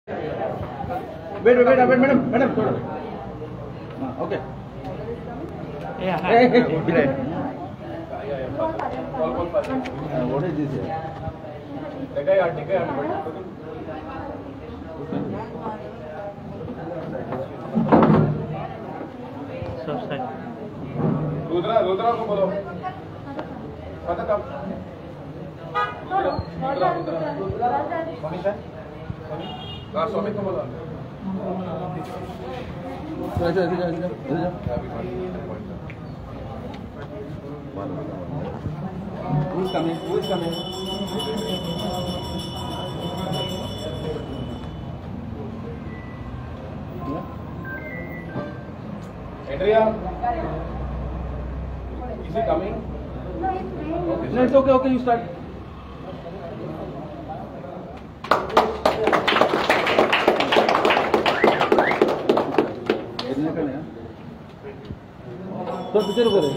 Wait wait wait madam madam थोड़ा okay what is this Rudra Rudra को बोलो पता कब स्वामी सर स्वामी को बोलो Who's coming? Who's coming? Andrea, is he coming? No, it's me. Okay, no, it's okay. Okay, you start. तो picture करे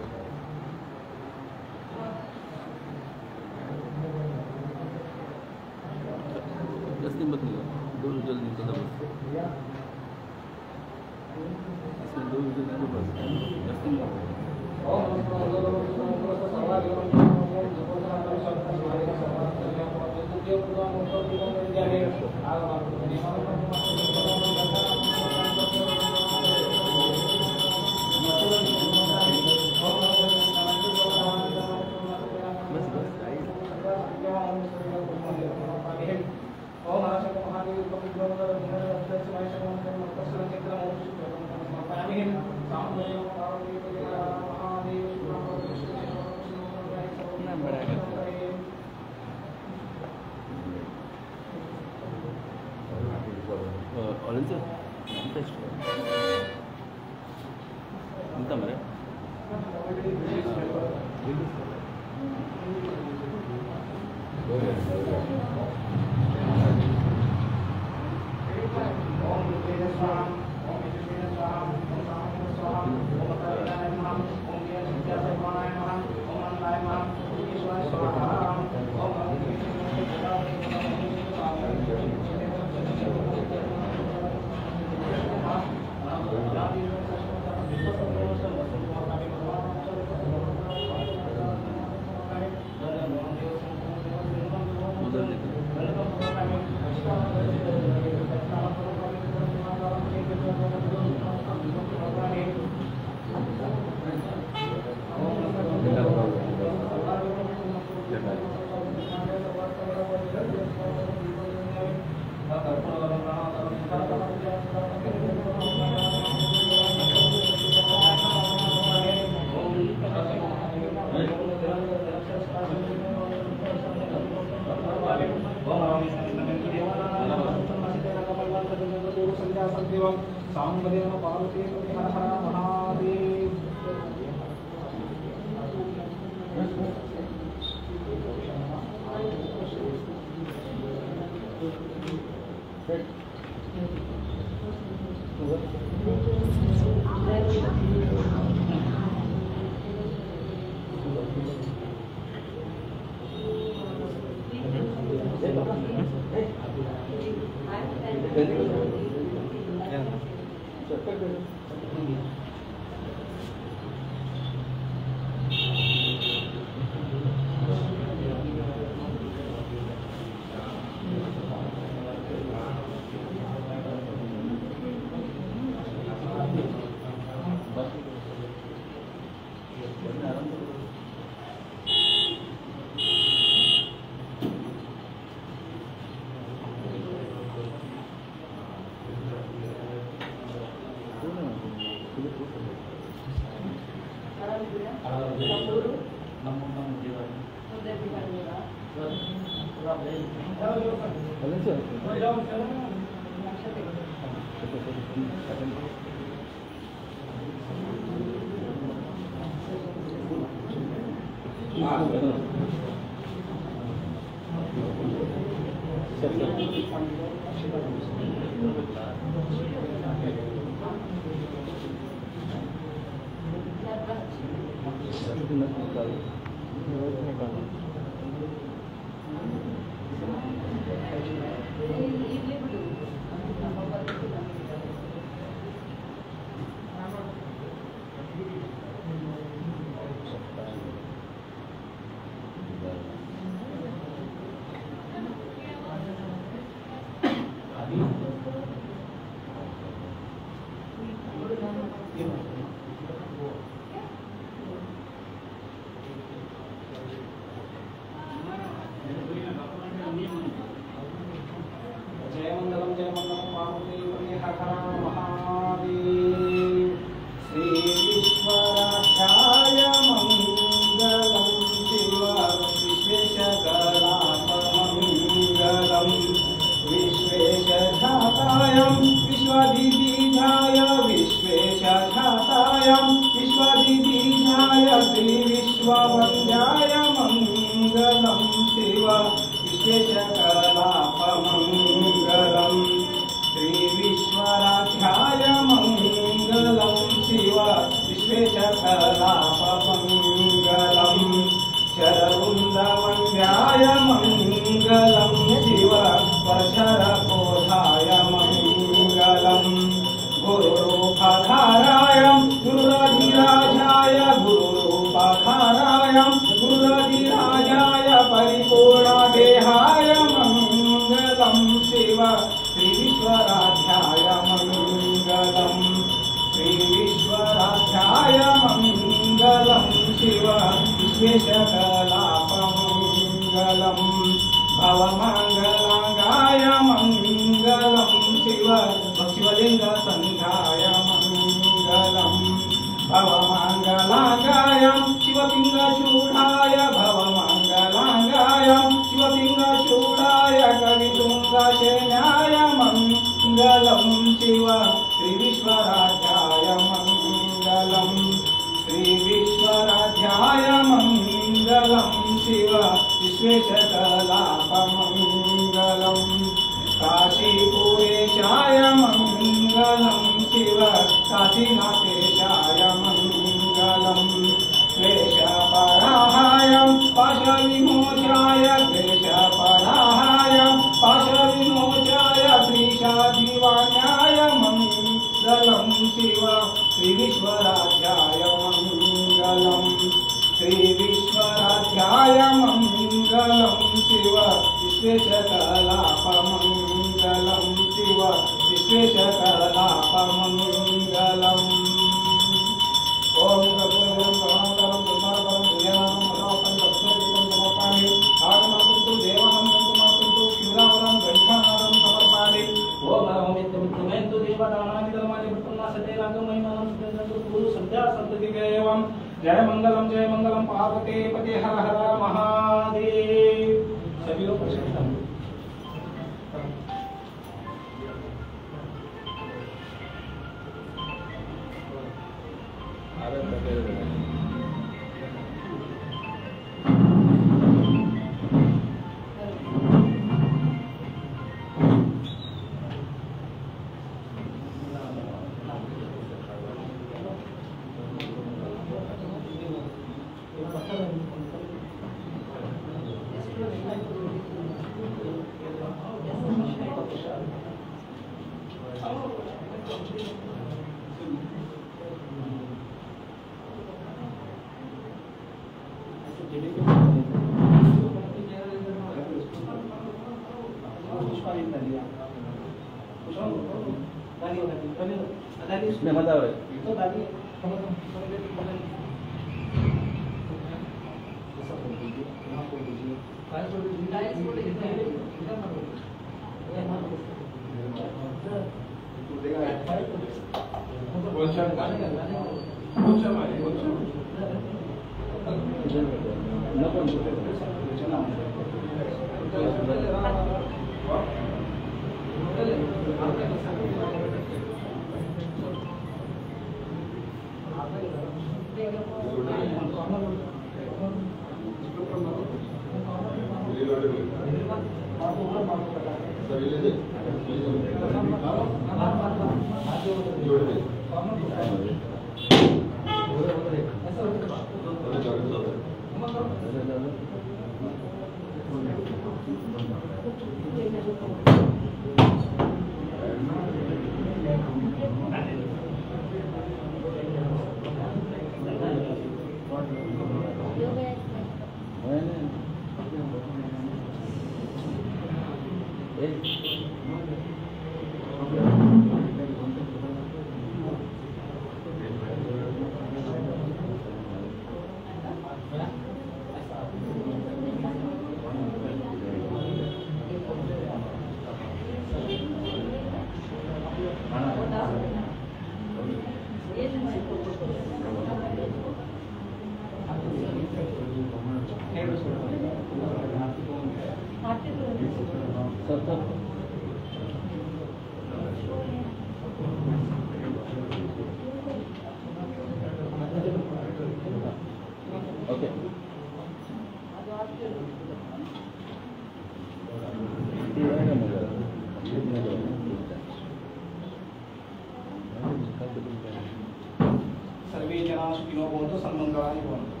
सर्वे जना सुखिनो भवन्तु सन्मङ्गलानि भवन्तु।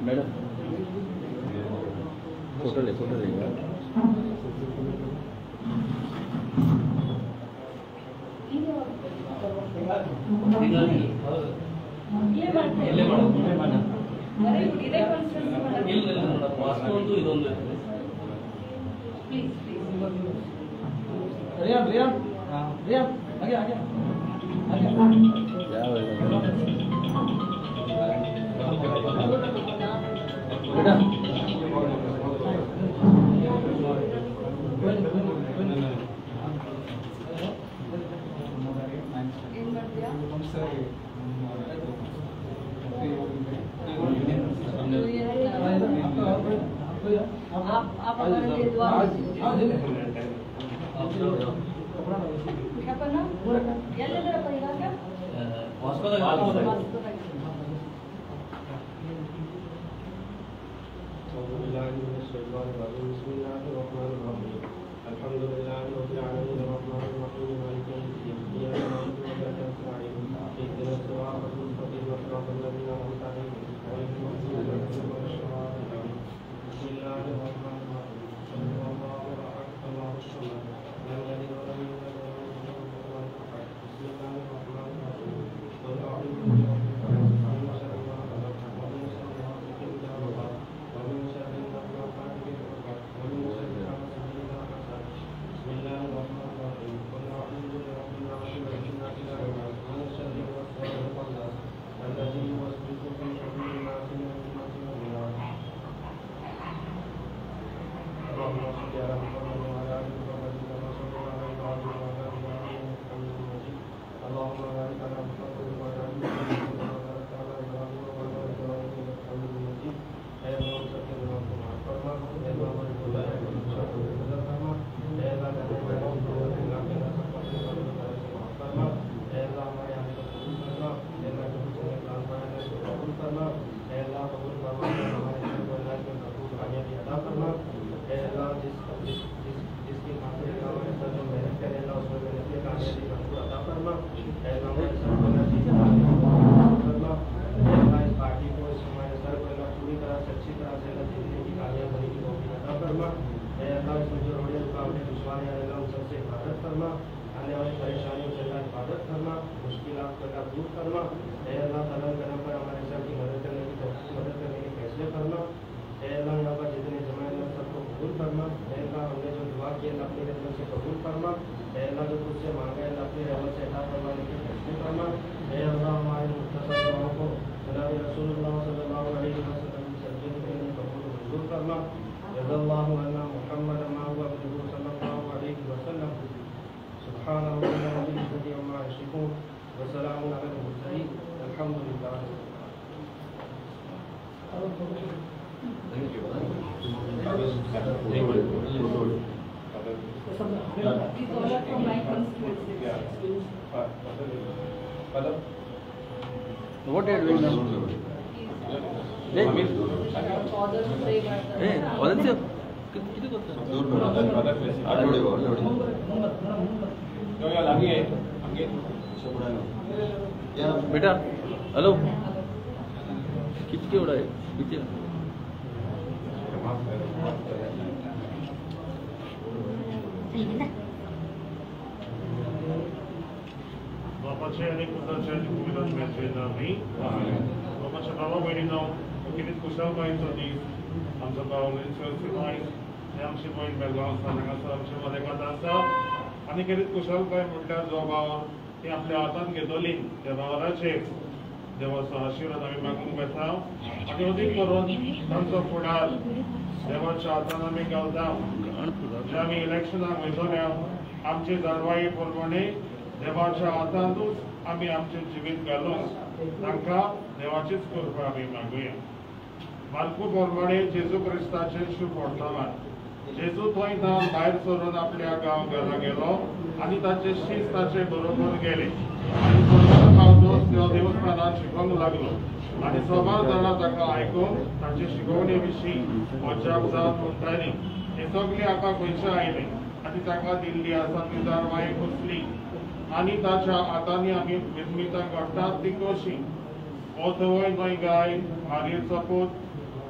मैडम फोटो ले आप हमारे लिए दुआ क्या करना ये ले मेरा पड़ेगा क्या वास्को का गाल होता है। किए अल्लाह अपनी रहमत से कबूल फरमा। हे अल्लाह जो तुझसे मांगे अल्लाह अपनी रहमत से अता फरमाने की तौफीक फरमा। हे अल्लाह हमारे मुख्तसर दुआओं को जनाब रसूलुल्लाह सल्लल्लाहु अलैहि वसल्लम की सल्लल्लाहु अलैहि वसल्लम कबूल मंजूर फरमा। जज़ाल्लाहु अन्ना मुहम्मद मा हुआ अब्दुहु सल्लल्लाहु अलैहि वसल्लम। सुब्हान रब्बिका रब्बिल इज्जति अम्मा यसिफून व सलामुन अलल मुरसलीन अल्हम्दुलिल्लाह। What are you doing now? किती बेटा हेलो किती एवढा आहे किती Bapacie ani kudacie widać między nami. Bapacie baba wejdą, kiedy kusał państwo dziś, am zabawny celsi państw, ja się moim belgaw stanęła sam się malega dasa, ani kiedy kusał państwo म्हटल्यार जो भाव ते आपल्या हातान घेतली त्या भावाचे देवाचो आशीर्वाद आमी मागूंक बेता आनी अदीक करून तांचो फुडार देवाच्या हातान आमी घालता जे आमी इलेक्शनाक वयतल्या आमची जडवाई प्रमाणे देवाच्या हातांतूच आमी आमचें जिवीत घालून तांकां देवाचीच कृपा आमी मागुया। मालकू प्रमाणे जेजू क्रिस्ताचे शुभ वर्तमान जेजू थंय भायर सरून आपल्या गांव घरा गेलो आनी ताचे शीस ताचे बरोबर गेले आनी देवस्थानात शिकोवंक लागलो आनी सबार जाणां ताका आयकून ताचे शिकवणे विशीं अजाप जावन म्हणटालीं हे सगळे आतां खंयचे आयले आनी ताका दिल्ली आसा ती जारवाय कसली आनी ताच्या हातांनी आमी निर्मितां घडटात ती कशी हो थंय न्हय गाय मारीचो पूत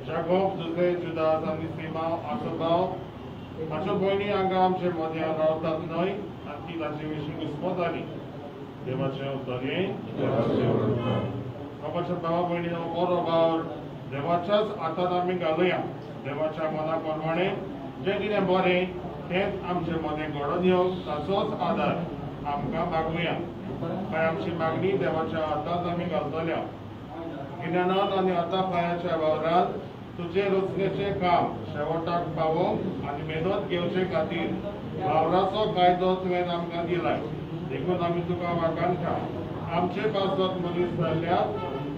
जाकोब दुसरे जुदास आनी सिमांव आसोबाव ताच्यो भयणी हांगा आमचे मद्यान रावतात न्हय आनी ती ताचे विशीं घुस्पताली देवाचें उतरें बाबाच्या भावा भयणीनो बरो भाव देवाच्याच हातांत आमी घालुया देवाच्या मना प्रमाणे जें कितें बरें तेंच आमचे मदें घडोवन येवंक ताचोच आदार आमकां मागुया काय आमची मागणी देवाच्या हातांत आमी घालतल्या गिन्यानांत आनी हातापांयाच्या वावरांत तुजे रचनेचें काम शेवटाक पावोवंक आनी मेहनत घेवचे खातीर वावराचो कायदो तुवें आमकां दिलाय देखून आमी तुका वाखाणटा आमचे पासत मनीस जाल्ल्या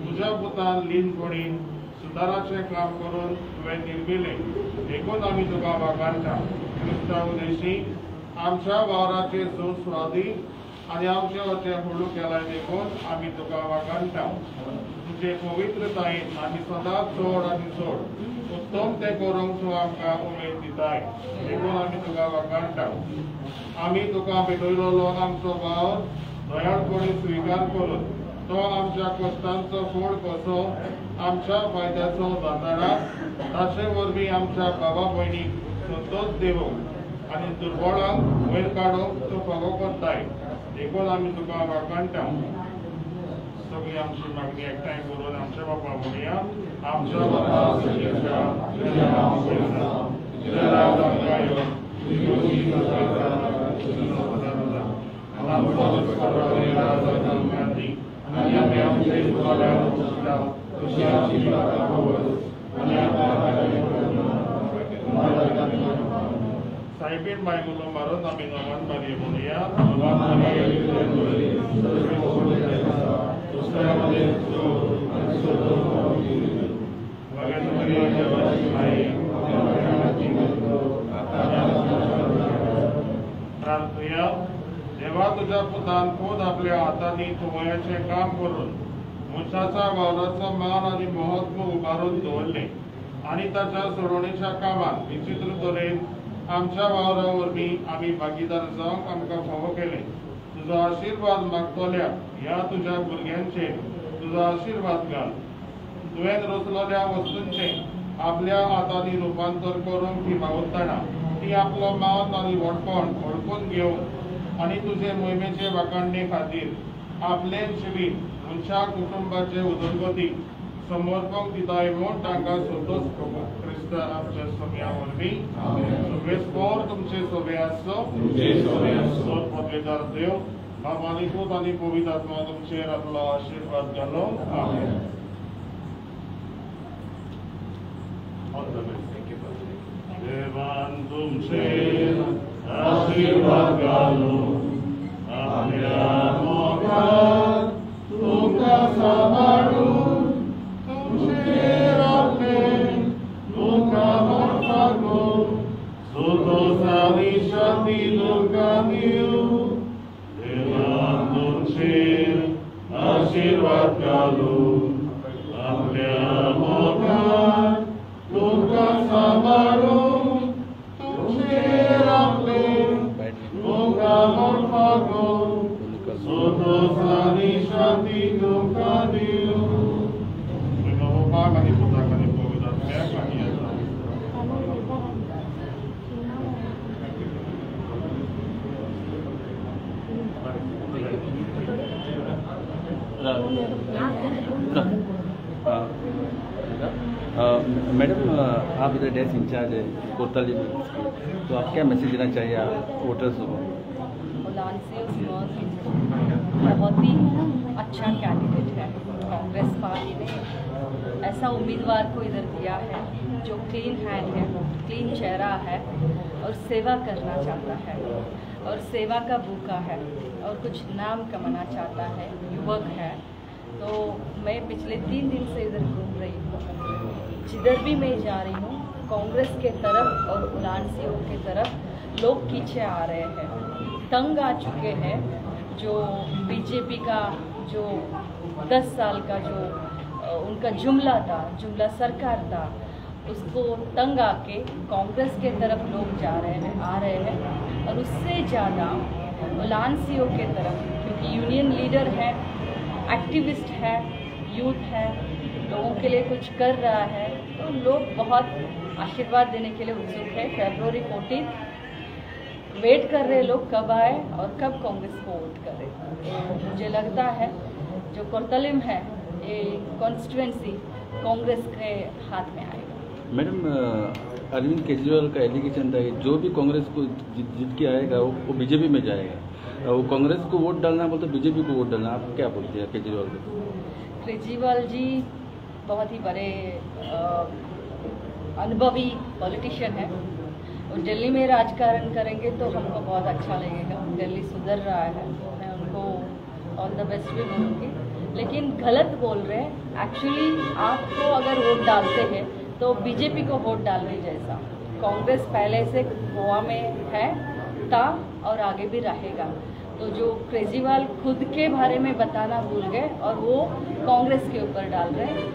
तुज्या पुतान लीनपणीन सुदाराचें काम करून तुवें निर्मिलें देखून आमी तुका वाखाणटा क्रिस्तांव देशी आमच्या वावराचे सुस्वादी आनी आमचे वचे हळू केलाय देखून आमी तुका वाखाणटा तुजे पवित्रतायेन आमी सदांच चड आनी चड उत्तम तें करूंक तूं आमकां उमेद दिताय देखून आमी तुका वाखाणटा आमी तुका भेटयलो आमचो भाव दयाळपणी स्विकार करून तो आमच्या कश्टांचो फळ कसो आमच्या फायद्याचो जाताना ताचे वरवीं आमच्या बाबा भयणीक संतोश दिवंक आनी दुर्बळांक वयर काडूंक तूं फावो करताय देखून आमी तुका वाखाणटा सगळी आमची मागणी एकठांय करून आमच्या बापा म्हणुया आमच्या बापा तुजें नांव घेवना तुजें नांव आमकां येवं आमचो आनी आमी आमचे इश्टाक तशी आमची सायबीण बायमुलो मारून आमी नमन मारये म्हणुया प्रार्थया देवा तुझ्या पुतान खुद आपल्या हातांनी तुमयाचें काम करून मुसाच्या वावराचो मान आनी महत्व उबारून दवरले आनी ताच्या सोडवणेच्या कामात विचित्र तरेन आमच्या वावरा वरवीं आमी भागीदार जावंक आमकां फावो केलें तुजो आशिर्वाद मागतल्या ह्या तुज्या भुरग्यांचेर तुजो आशिर्वाद घाल तुवें रचलेल्या वस्तूंचें आपल्या हातांनी रुपांतर करूंक ती मागतना ती आपलो मान आनी व्हडपण ओळखून घेवंक आनी तुजे मोहिमेचे वाखाणणे खातीर आपलें जिवीत मनशा कुटुंबाचे उदरगतीक समर्पक दिताय म्हूण तांकां संतोश क्रिस्त Chrysta आमच्या सोम्या वरवीं वेस्पोर तुमचे सोबे आसो सोर पदवेदार देव बाब आनी पूत आनी पवित्र आत्मा तुमचेर आपलो आशीर्वाद घालो आमेन. All the best. Thank you. देवान तुमचेर आशीर्वाद घालो आपल्या मोगान तुमका सांभाळून तुमचेर आपले तुमका मोठाको सुखोस आनी शांती तुमका दिवं. देवान तुमचेर आशीर्वाद घालून आपल्या मोगान तुमका सांभाळून तुमचेर आपले तुमका मोठाको सुखोस आनी शांती तुमका दिवं. Bapak kami putra kami pemimpin saya kami adalah. Madam आप इधर डेस्क इंचार्ज है कोतवाली में, तो आप क्या मैसेज देना चाहिए वोटर्स को? बहुत ही अच्छा कैंडिडेट है. कांग्रेस पार्टी ने ऐसा उम्मीदवार को इधर दिया है जो क्लीन हैंड है, क्लीन चेहरा है और सेवा करना चाहता है और सेवा का भूखा है और कुछ नाम कमाना चाहता है, युवक है. तो मैं पिछले 3 दिन से इधर घूम रही हूँ. जिधर भी मैं जा रही हूँ कांग्रेस के तरफ और उलानसियों के तरफ लोग पीछे आ रहे हैं, तंग आ चुके हैं. जो बीजेपी का जो 10 साल का जो उनका जुमला सरकार था, उसको तंग आके कांग्रेस के तरफ लोग आ रहे हैं और उससे ज़्यादा उलानसियों के तरफ, क्योंकि यूनियन लीडर है, एक्टिविस्ट है, यूथ है, लोगों के लिए कुछ कर रहा है, तो लोग बहुत आशीर्वाद देने के लिए उत्सुक है. February 14 वेट कर रहे लोग कब आए और कब कांग्रेस को वोट करें. तो मुझे लगता है जो कोतवाली है ये कॉन्स्टिट्यूएंसी कांग्रेस के हाथ में आएगा. मैडम अरविंद केजरीवाल का एलिगेशन था कि जो भी कांग्रेस को जीत के आएगा वो बीजेपी में जाएगा. वो कांग्रेस को वोट डालना बोलते बीजेपी को वोट डालना, आप क्या बोलते हैं केजरीवाल को? केजरीवाल जी बहुत ही बड़े अनुभवी पॉलिटिशियन है और दिल्ली में राजकारण करेंगे तो हमको बहुत अच्छा लगेगा. दिल्ली सुधर रहा है, मैं उनको ऑल द बेस्ट भी बोलूँगी. लेकिन गलत बोल रहे हैं. एक्चुअली आपको अगर वोट डालते हैं तो बीजेपी को वोट डालने जैसा. कांग्रेस पहले से गोवा में है, था और आगे भी रहेगा. तो जो केजरीवाल खुद के बारे में बताना भूल गए और वो कांग्रेस के ऊपर डाल रहे हैं.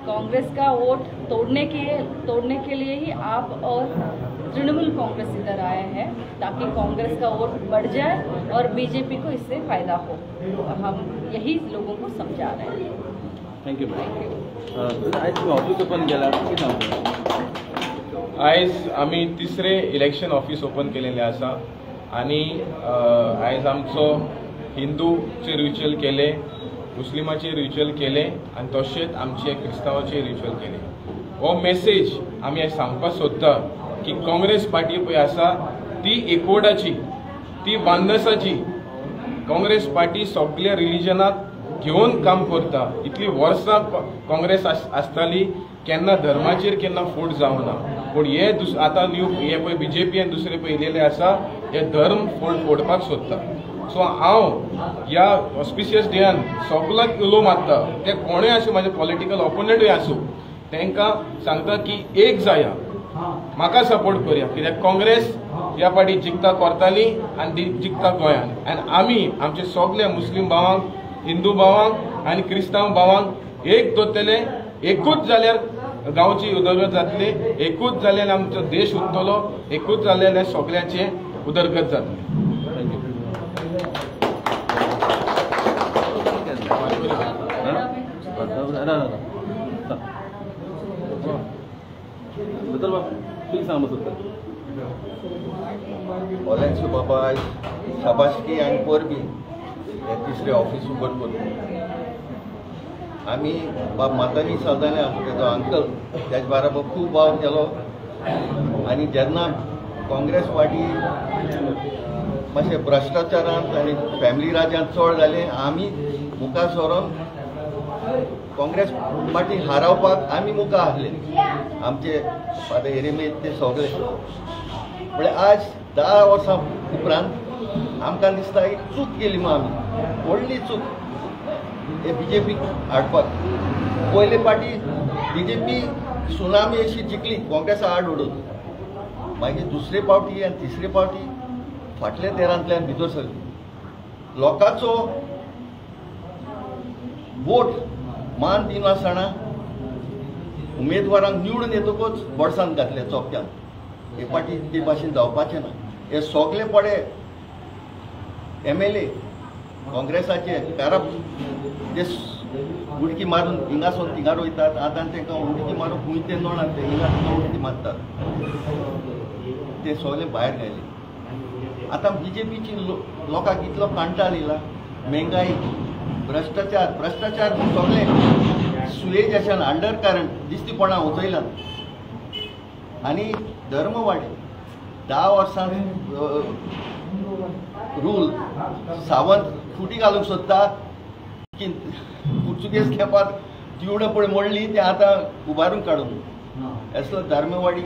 कांग्रेस का वोट तोड़ने के लिए ही आप और तृणमूल कांग्रेस इधर आए हैं ताकि कांग्रेस का वोट बढ़ जाए और बीजेपी को इससे फायदा हो. हम यही लोगों को समझा रहे हैं. Thank you madam. आज ऑफिस ओपन केला, किती नाव? आयज आमी तिसरे इलेक्शन ऑफिस ओपन केलेले आसा आणि आयज आमचो हिंदूचे रिच्युअल केले, मुस्लिमाचे रिच्युअल केले आणि तशेंच आमचे क्रिस्तांवाचे रिच्युअल केले. हो मेसेज आमी आयज सांगपाक सोदता की काँग्रेस पार्टी पळय आसा ती एकवटाची, ती वांदसाची. काँग्रेस पार्टी सगळ्या रिलिजनाक घेवन काम करता. इतली वर्सां काँग्रेस आसताली, केन्ना धर्माचेर केन्ना फूट जावना. पूण हे आतां न्यू हे पळय बीजेपी आनी दुसरे पळयलेले आसा हे धर्म फोडपाक सोदता. सो हांव ह्या ऑस्पिशियस डेयान सगळ्यांक उलो मारता, ते कोणूय आसूं, म्हाजे पॉलिटिकल ऑपोनंटूय आसूं, तांकां सांगता की एक जाया, म्हाका सपोर्ट करया. कित्याक काँग्रेस ह्या पाटी जिखता कोर्ताली आनी जिखता गोंयान. आनी आमी आमचे सगळे मुस्लीम भावांक, हिंदू भावांक आनी क्रिस्तांव भावांक एक दवरतले. एकूच जाल्यार गांवची उदरगत जातली, एकूच जाल्यार आमचो देश उरतलो, एकूच जाल्यार सगळ्यांचे उदरगत जातली. ऑलेंसो बाबा शाबासकी आनी परबी हे तिसरे ऑफिस ओपन करता. आमी बाब मातानी सालदाने तेजो अंकल तेज बाराबर खूब भाव केलो आणि जेन्ना काँग्रेस पार्टी मातशें भ्रश्टाचारांत आनी फॅमिली राज्यांत चड जालें, आमी मुखार सरोन काँग्रेस पार्टी हारावपाक आमी मुखार आहले. आमचे फादर एरेमेत ते सगळे. म्हळ्यार आज 10 वर्सां उपरांत आमकां दिसता एक चूक केली मग आमी, व्हडली चूक हे बीजेपीक हाडपाक. पयले पार्टी बीजेपी सुनामी अशी जिखली काँग्रेसा आड उडोवन, मागीर दुसरे पावटी आनी तिसरे पावटी फाटल्या तेरांतल्यान भितर सरली. लोकांचो वोट मान दिनासतना उमेदवारांक निवडून येतकूच बडसांत घातले चोपट्यान. हे पाटी ते भाशेन जावपाचें ना. हे सगळे पडे MLA काँग्रेसाचे कारप ते उडकी मारून हिंगासून थिंगार वयतात. आतां तांकां उडकी मारून खंय ते नोणात ते हिंगा तिंगा उडकी मारतात. ते सगळे भायर घायले. आतां बीजेपीची लोकांक इतलो कांटाळ येयला. महंगाई, भ्रष्टाचार सगळे सुयेज अशें अंडर करंट दिसतीपणां वचयल्यात. आनी धर्म वाडे 10 वर्सां रूल सावंत फुटी घालूंक सोदता की पुर्तुगेज खेपात दिवडां पळय मोडली ते आतां उबारून काडून असलो धर्मवाडी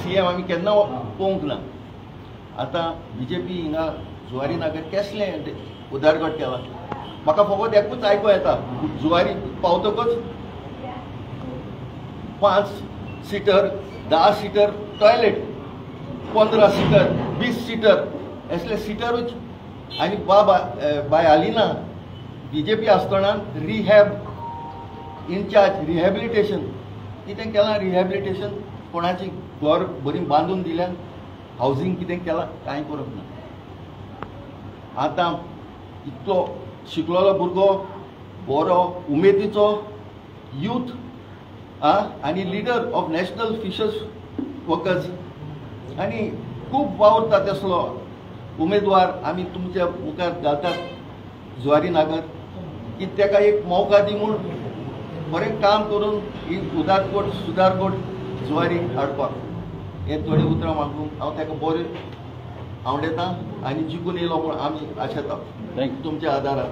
CM आमी केन्ना पळोवंक ना. आतां बीजेपी हिंगा जुवारी नगर केसलें उदारगत केला. म्हाका फकत एकूच आयकूं येता, जुवारी पावतकच 5 seater 10 seater toilet, 15 seater 20 seater असले सीटरूच. आनी बाय हालिना बीजेपी आसतना रिहॅब इनचार्ज रिहॅबिलिटेशन कितें केलां. रिहॅबिलिटेशन कोणाची घर बरी बांदून दिल्यान, हावजींग कितें केलां कांय करूंक ना. आतां इतलो शिकलेलो भुरगो बरो उमेदीचो यूथ आनी leader of national fishers workers आनी खूब वावुरता तसलो उमेदवार आमी तुमच्या मुखार घालतात जुवारी नगर की ताका एक मौका दी म्हूण बरें काम करून ही उदारकोट सुदारकोट जुवारी हाडपाक. हे थोडे उतरां मागून हांव ताका बरें आवडयतां आनी जिखून येयलो म्हूण आमी आशेता तुमच्या आदाराक.